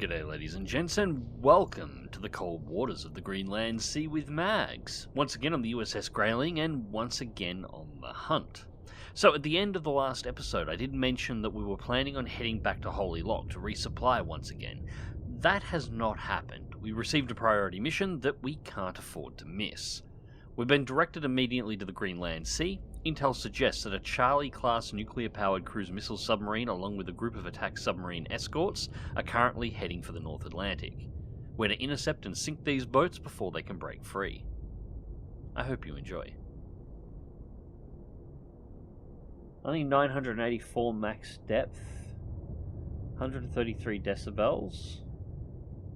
G'day ladies and gents, and welcome to the cold waters of the Greenland Sea with Mags. Once again on the USS Grayling, and once again on the hunt. So at the end of the last episode I did mention that we were planning on heading back to Holy Lock to resupply once again. That has not happened. We received a priority mission that we can't afford to miss. We've been directed immediately to the Greenland Sea. Intel suggests that a Charlie-class nuclear-powered cruise missile submarine along with a group of attack submarine escorts are currently heading for the North Atlantic. We're to intercept and sink these boats before they can break free. I hope you enjoy. Only 984 max depth, 133 decibels.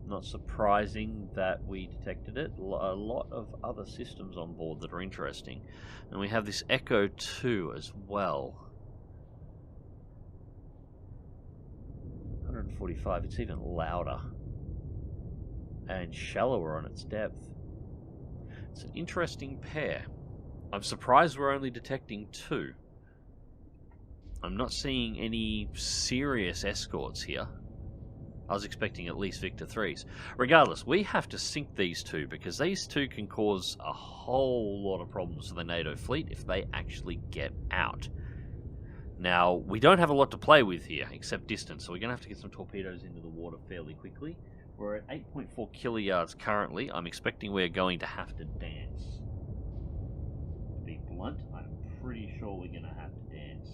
Not surprising that we detected it. A lot of other systems on board that are interesting. And we have this Echo 2 as well. 145, it's even louder. And shallower on its depth. It's an interesting pair. I'm surprised we're only detecting 2. I'm not seeing any serious escorts here. I was expecting at least Victor 3s. Regardless, we have to sink these two because these two can cause a whole lot of problems for the NATO fleet if they actually get out. Now, we don't have a lot to play with here except distance, so we're going to have to get some torpedoes into the water fairly quickly. We're at 8.4 kiluyards currently. I'm expecting we're going to have to dance. To be blunt, I'm pretty sure we're going to have to dance.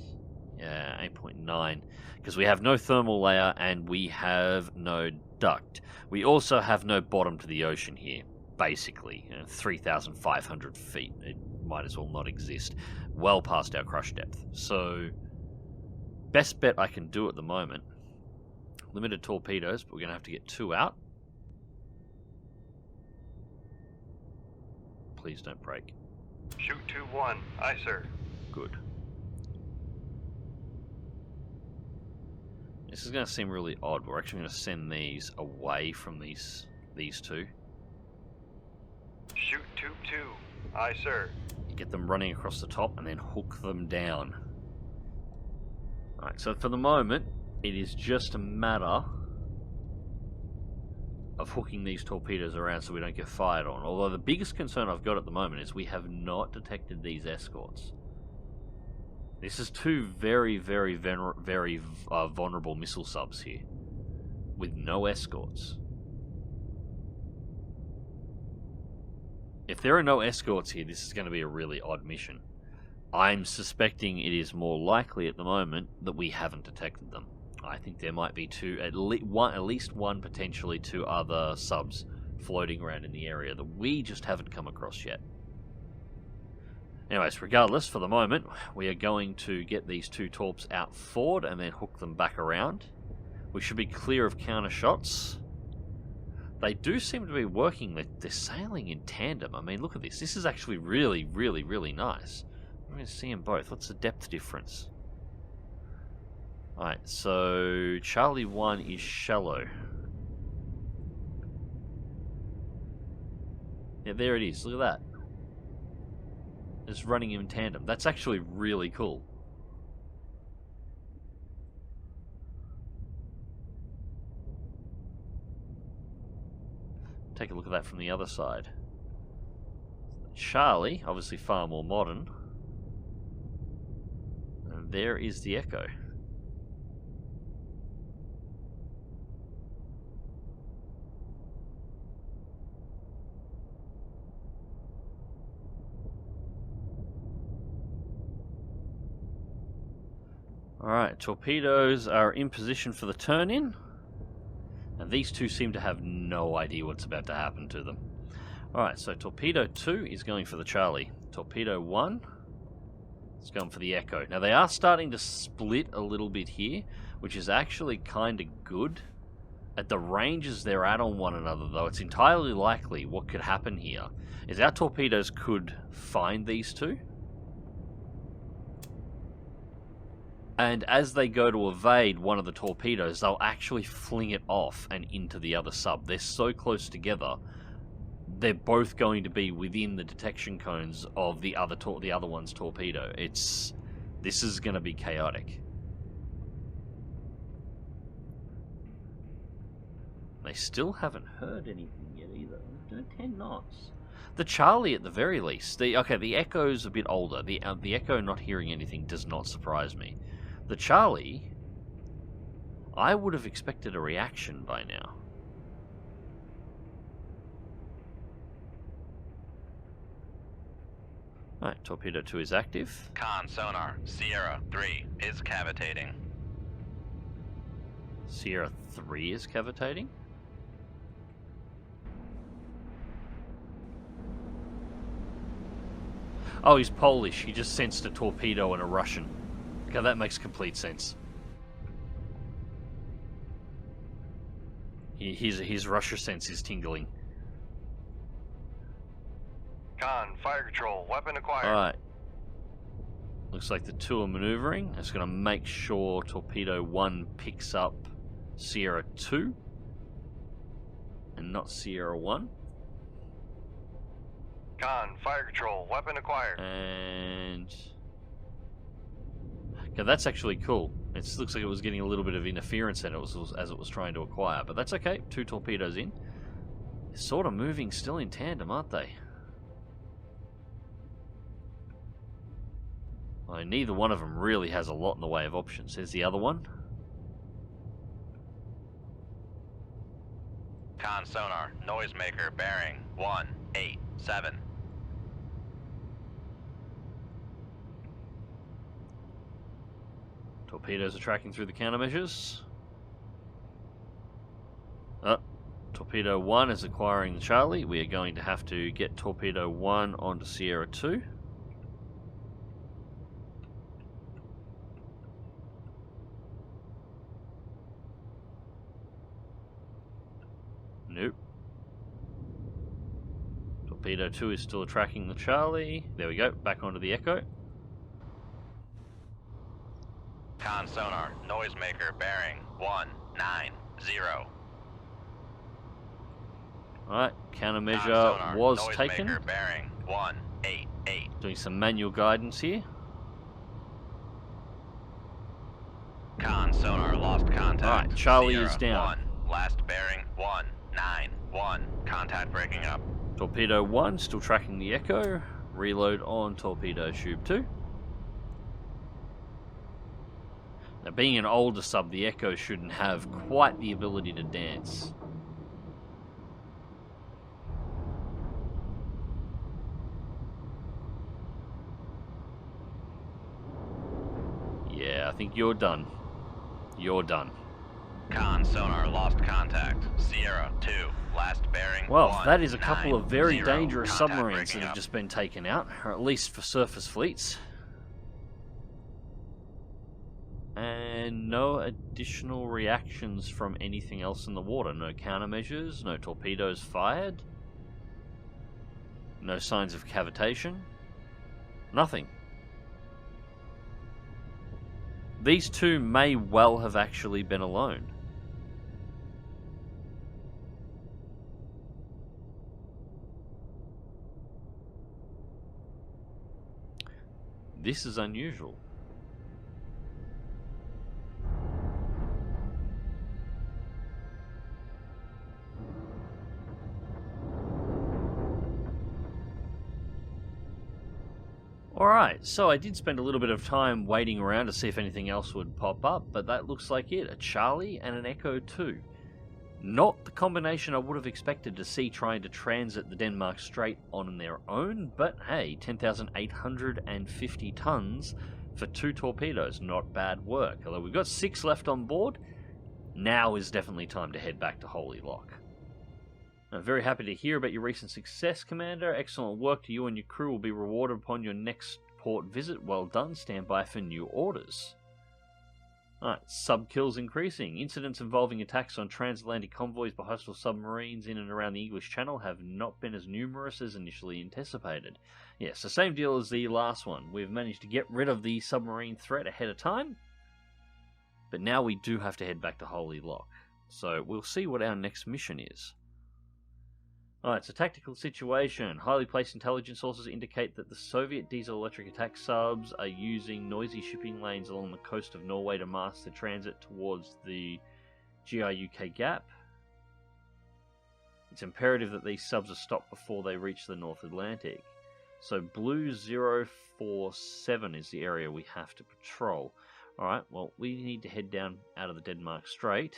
Yeah, 8.9, because we have no thermal layer and we have no duct. We also have no bottom to the ocean here, basically. 3,500 feet. It might as well not exist. Well past our crush depth. So, best bet I can do at the moment. Limited torpedoes, but we're going to have to get 2 out. Please don't break. Shoot 2-1. Aye, sir. Good. This is going to seem really odd. We're actually going to send these away from these two. Shoot 2-2. Aye, sir. Get them running across the top and then hook them down. Alright, so for the moment, it is just a matter of hooking these torpedoes around so we don't get fired on. Although the biggest concern I've got at the moment is we have not detected these escorts. This is 2 very vulnerable missile subs here, with no escorts. If there are no escorts here, this is going to be a really odd mission. I'm suspecting it is more likely at the moment that we haven't detected them. I think there might be at least one, potentially 2 other subs floating around in the area that we just haven't come across yet. Anyways, regardless, for the moment, we are going to get these 2 torps out forward and then hook them back around. We should be clear of counter shots. They do seem to be working. They're sailing in tandem. I mean, look at this. This is actually really nice. I'm going to see them both. What's the depth difference? Alright, so Charlie 1 is shallow. Yeah, there it is. Look at that. It's running in tandem. That's actually really cool. Take a look at that from the other side. Charlie, obviously far more modern. And there is the Echo. Alright, torpedoes are in position for the turn-in. And these 2 seem to have no idea what's about to happen to them. Alright, so Torpedo 2 is going for the Charlie. Torpedo 1 is going for the Echo. Now, they are starting to split a little bit here, which is actually kind of good. At the ranges they're at on one another, though, it's entirely likely what could happen here is our torpedoes could find these 2. And as they go to evade one of the torpedoes, they'll actually fling it off and into the other sub. They're so close together, they're both going to be within the detection cones of the other one's torpedo. This is going to be chaotic. I still haven't heard anything yet either. We're doing 10 knots. The Charlie, at the very least. The Echo's a bit older. The Echo not hearing anything does not surprise me. The Charlie, I would have expected a reaction by now. Alright, Torpedo 2 is active. Con sonar, Sierra 3 is cavitating. Sierra 3 is cavitating? Oh, he's Polish. He just sensed a torpedo and a Russian. Okay, that makes complete sense. His Russia sense is tingling. Con, fire control, weapon acquired. Alright. Looks like the two are maneuvering. I'm just going to make sure Torpedo 1 picks up Sierra 2 and not Sierra 1. Con, fire control, weapon acquired. And... okay, that's actually cool. It looks like it was getting a little bit of interference in it as it was trying to acquire, but that's okay. 2 torpedoes in. They're sort of moving still in tandem, aren't they? Well, neither one of them really has a lot in the way of options. There's the other one. Con sonar, noisemaker bearing 187. Torpedoes are tracking through the countermeasures. Torpedo 1 is acquiring the Charlie. We are going to have to get Torpedo 1 onto Sierra 2. Nope. Torpedo 2 is still tracking the Charlie. There we go, back onto the Echo. Con sonar, noisemaker bearing 190. Alright, countermeasure was taken. Bearing 188. Doing some manual guidance here. Con sonar lost contact. Alright, Charlie Sierra is down. 1, last bearing 191. Contact breaking up. Torpedo 1 still tracking the Echo. Reload on Torpedo Tube 2. Now, being an older sub, the Echo shouldn't have quite the ability to dance. Yeah, I think you're done. You're done. Con sonar lost contact. Sierra 2, last bearing. Well, that is a couple of very 190. dangerous Contact submarines breaking that have up. just been taken out, or at least for surface fleets. And no additional reactions from anything else in the water. No countermeasures, no torpedoes fired. No signs of cavitation. Nothing. These two may well have actually been alone. This is unusual. Alright, so I did spend a little bit of time waiting around to see if anything else would pop up, but that looks like it. A Charlie and an Echo 2. Not the combination I would have expected to see trying to transit the Denmark Strait on their own, but hey, 10,850 tons for 2 torpedoes. Not bad work. Although we've got 6 left on board, now is definitely time to head back to Holy Lock. I'm very happy to hear about your recent success, Commander. Excellent work to you and your crew will be rewarded upon your next port visit. Well done. Stand by for new orders. Alright, sub-kills increasing. Incidents involving attacks on transatlantic convoys by hostile submarines in and around the English Channel have not been as numerous as initially anticipated. Yes, the same deal as the last one. We've managed to get rid of the submarine threat ahead of time, but now we do have to head back to Holy Lock. So we'll see what our next mission is. Alright, it's a tactical situation. Highly placed intelligence sources indicate that the Soviet diesel-electric attack subs are using noisy shipping lanes along the coast of Norway to mask the transit towards the GIUK Gap. It's imperative that these subs are stopped before they reach the North Atlantic. So Blue 047 is the area we have to patrol. Alright, well, we need to head down out of the Denmark Strait.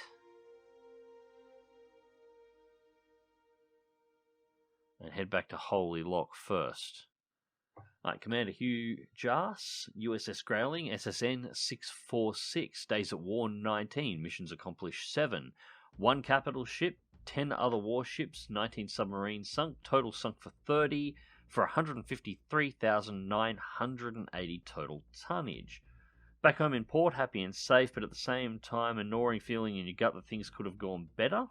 And head back to Holy Lock first. Alright, Commander Hugh Jas, USS Growling, SSN 646, days at war 19, missions accomplished 7. 1 capital ship, 10 other warships, 19 submarines sunk, total sunk for 30, for 153,980 total tonnage. Back home in port, happy and safe, but at the same time, a gnawing feeling in your gut that things could have gone better.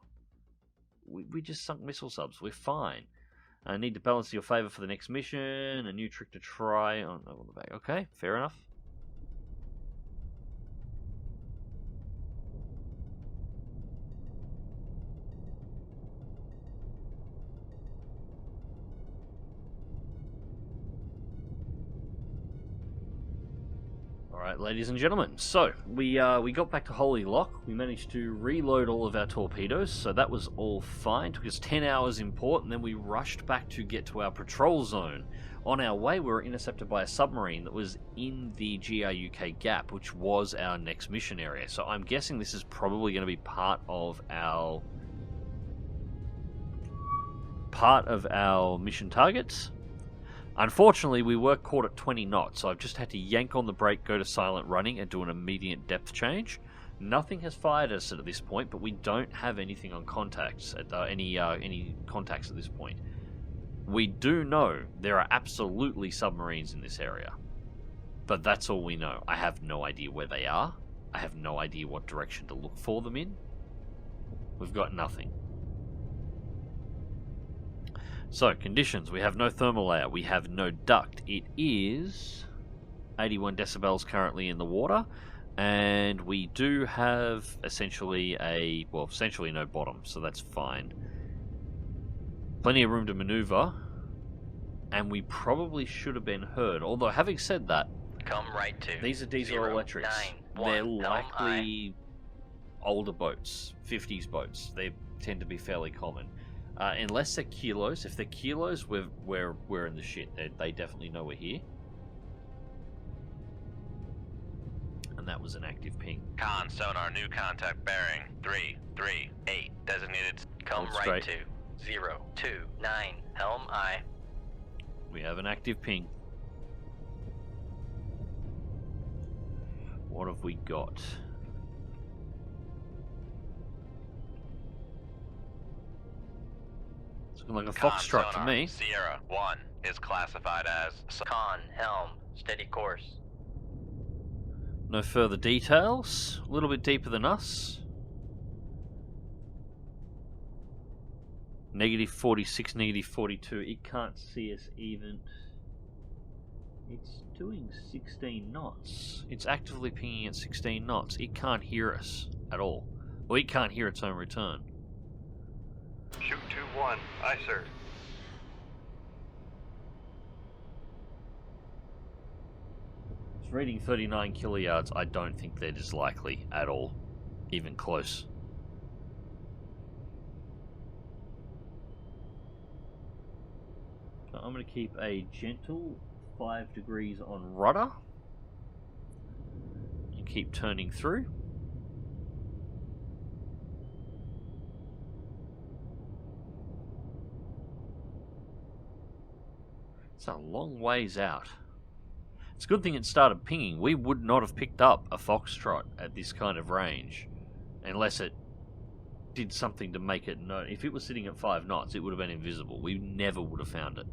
We just sunk missile subs, we're fine. I need to balance your favour for the next mission, a new trick to try on the back. Okay, fair enough. Alright, ladies and gentlemen, so we got back to Holy Lock. We managed to reload all of our torpedoes, so that was all fine. Took us 10 hours in port, and then we rushed back to get to our patrol zone. On our way, we were intercepted by a submarine that was in the GRUK gap, which was our next mission area. So I'm guessing this is probably going to be part of our mission targets. Unfortunately, we were caught at 20 knots, so I've just had to yank on the brake, go to silent running, and do an immediate depth change. Nothing has fired us at this point, but we don't have anything on contacts at any contacts at this point. We do know there are absolutely submarines in this area, but that's all we know. I have no idea where they are. I have no idea what direction to look for them in. We've got nothing. So, conditions. We have no thermal layer. We have no duct. It is 81 decibels currently in the water. And we do have essentially no bottom, so that's fine. Plenty of room to maneuver. And we probably should have been heard. Although, having said that, Come right to these are diesel electrics. They're likely older boats, 50s boats. They tend to be fairly common. Unless they're kilos. If they're kilos, we're in the shit. They definitely know we're here. And that was an active ping. Con sonar, new contact bearing 338. Designated. Come Hold right straight. to 029 Helm I. We have an active ping. What have we got? Looking like a Foxtrot to me. Sierra 1 is classified as Con Helm, steady course. No further details. A little bit deeper than us. Negative 46, negative 42. It can't see us even. It's doing 16 knots. It's actively pinging at 16 knots. It can't hear us at all. Well, it can't hear its own return. Shoot 2-1. Aye, sir. It's reading 39 kiloyards. I don't think that is likely at all. Even close. So I'm going to keep a gentle 5 degrees on rudder. And keep turning through. It's a long ways out. It's a good thing it started pinging. We would not have picked up a Foxtrot at this kind of range unless it did something to make it known. If it was sitting at 5 knots, it would have been invisible. We never would have found it.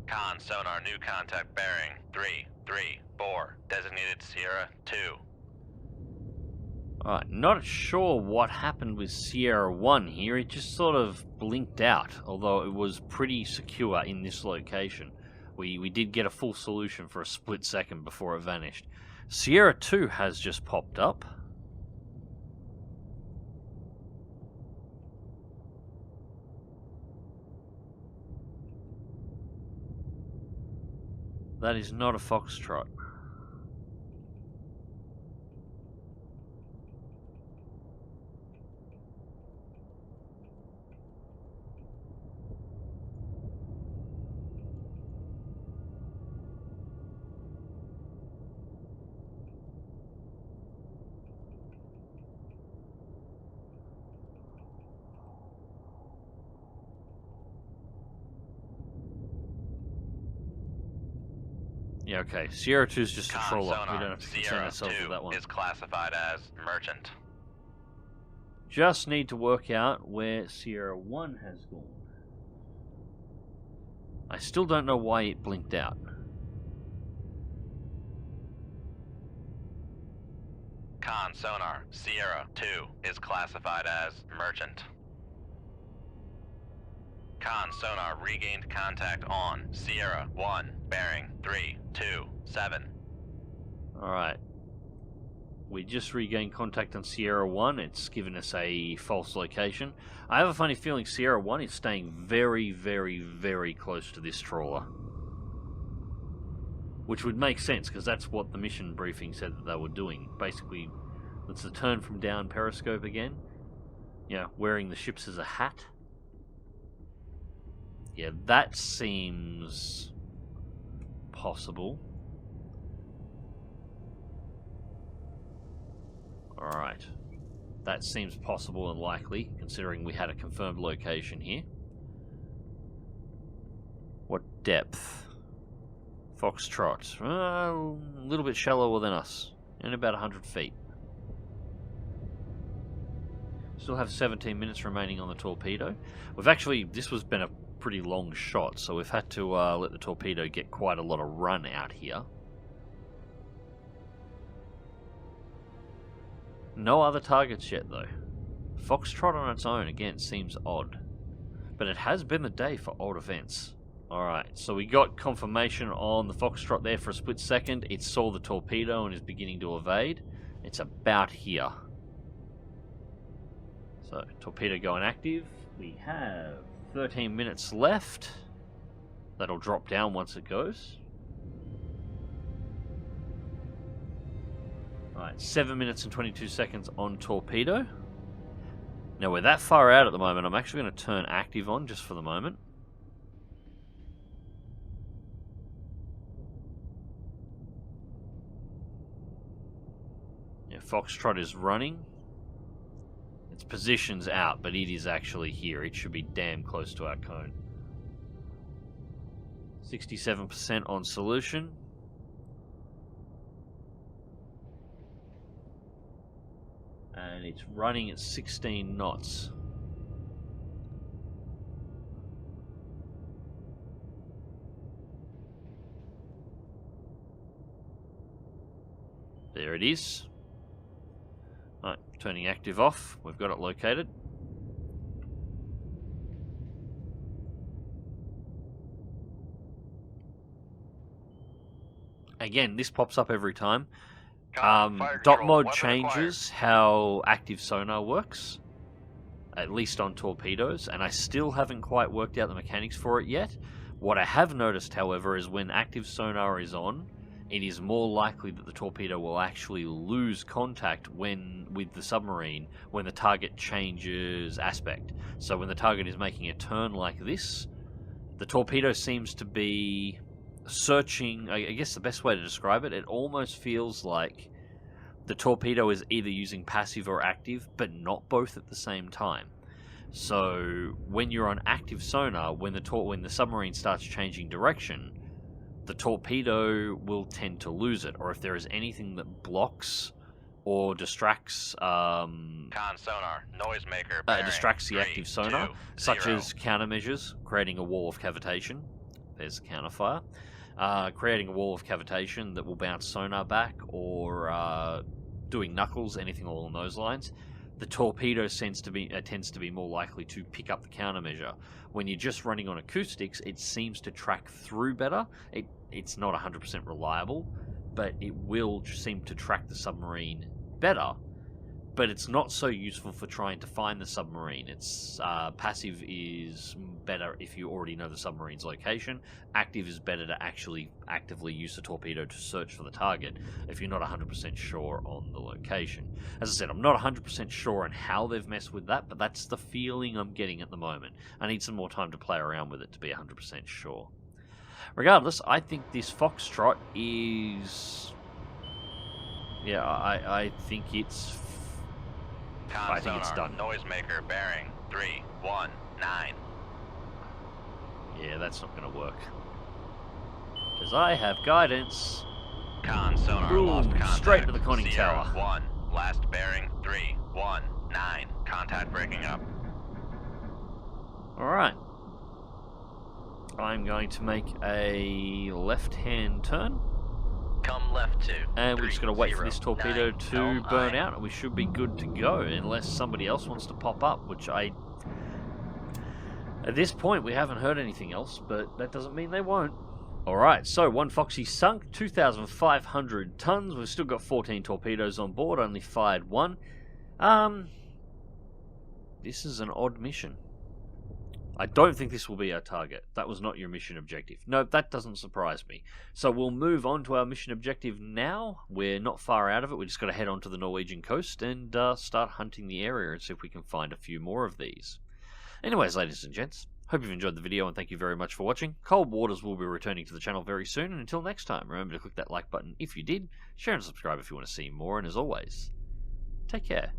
Con sonar, new contact bearing 334. Designated Sierra 2. Alright, not sure what happened with Sierra 1 here. It just sort of blinked out, although it was pretty secure in this location. We did get a full solution for a split second before it vanished. Sierra 2 has just popped up. That is not a Foxtrot. Yeah, okay. Sierra 2 is just a Con trawler. sonar, We don't have to concern Sierra ourselves 2 with that one. is classified as merchant. Just need to work out where Sierra 1 has gone. I still don't know why it blinked out. Con sonar, Sierra 2 is classified as merchant. Con sonar regained contact on Sierra 1, bearing 327. Alright. We just regained contact on Sierra 1. It's given us a false location. I have a funny feeling Sierra 1 is staying very, very, very close to this trawler. Which would make sense, because that's what the mission briefing said that they were doing. Basically, it's the turn from down periscope again. Yeah, wearing the ships as a hat. Yeah, that seems possible. Alright. That seems possible and likely, considering we had a confirmed location here. What depth? Foxtrot. A little bit shallower than us. In about 100 feet. Still have 17 minutes remaining on the torpedo. We've actually, this has been a pretty long shot, so we've had to let the torpedo get quite a lot of run out here. No other targets yet, though. Foxtrot on its own, again, seems odd. But it has been the day for odd events. Alright, so we got confirmation on the Foxtrot there for a split second. It saw the torpedo and is beginning to evade. It's about here. So, torpedo going active. We have 13 minutes left. That'll drop down once it goes. Alright, 7 minutes and 22 seconds on torpedo. Now we're that far out at the moment, I'm actually going to turn active on just for the moment. Yeah, Foxtrot is running. Its position's out, but it is actually here. It should be damn close to our cone. 67% on solution. And it's running at 16 knots. There it is. Alright, turning active off. We've got it located. Again, this pops up every time. DotMod changes how active sonar works, at least on torpedoes, and I still haven't quite worked out the mechanics for it yet. What I have noticed, however, is when active sonar is on, it is more likely that the torpedo will actually lose contact with the submarine when the target changes aspect. So when the target is making a turn like this, the torpedo seems to be searching. I guess the best way to describe it, it almost feels like the torpedo is either using passive or active, but not both at the same time. So when you're on active sonar, when the submarine starts changing direction, the torpedo will tend to lose it, or if there is anything that blocks or distracts Con sonar, noisemaker, distracts the 3, active sonar, 2, such 0. as countermeasures, creating a wall of cavitation. There's the counterfire. Creating a wall of cavitation that will bounce sonar back, or doing knuckles, anything along those lines. The torpedo tends to be more likely to pick up the countermeasure. When you're just running on acoustics, it seems to track through better. It's not 100% reliable, but it will seem to track the submarine better. But it's not so useful for trying to find the submarine. It's passive is better if you already know the submarine's location. Active is better to actually actively use the torpedo to search for the target if you're not 100% sure on the location. As I said, I'm not 100% sure on how they've messed with that, but that's the feeling I'm getting at the moment. I need some more time to play around with it to be 100% sure. Regardless, I think this Foxtrot is... Yeah, I think it's... I think it's done. Noisemaker bearing 319. Yeah, that's not going to work. because I have guidance. Con sonar Boom, lost contact. straight to the conning Sierra tower. 1, last bearing 319. Contact breaking up. Alright. I'm going to make a left-hand turn. Come left to. And we're just going to wait for this torpedo 309 to Elm burn Island. out, and we should be good to go, unless somebody else wants to pop up, which I... At this point, we haven't heard anything else, but that doesn't mean they won't. Alright, so one Foxy sunk, 2,500 tons. We've still got 14 torpedoes on board, only fired one. This is an odd mission. I don't think this will be our target. That was not your mission objective. No, that doesn't surprise me. So we'll move on to our mission objective now. We're not far out of it. We just got to head on to the Norwegian coast and start hunting the area and see if we can find a few more of these. Anyways, ladies and gents, hope you've enjoyed the video and thank you very much for watching. Cold Waters will be returning to the channel very soon, and until next time, remember to click that like button if you did, share and subscribe if you want to see more, and as always, take care.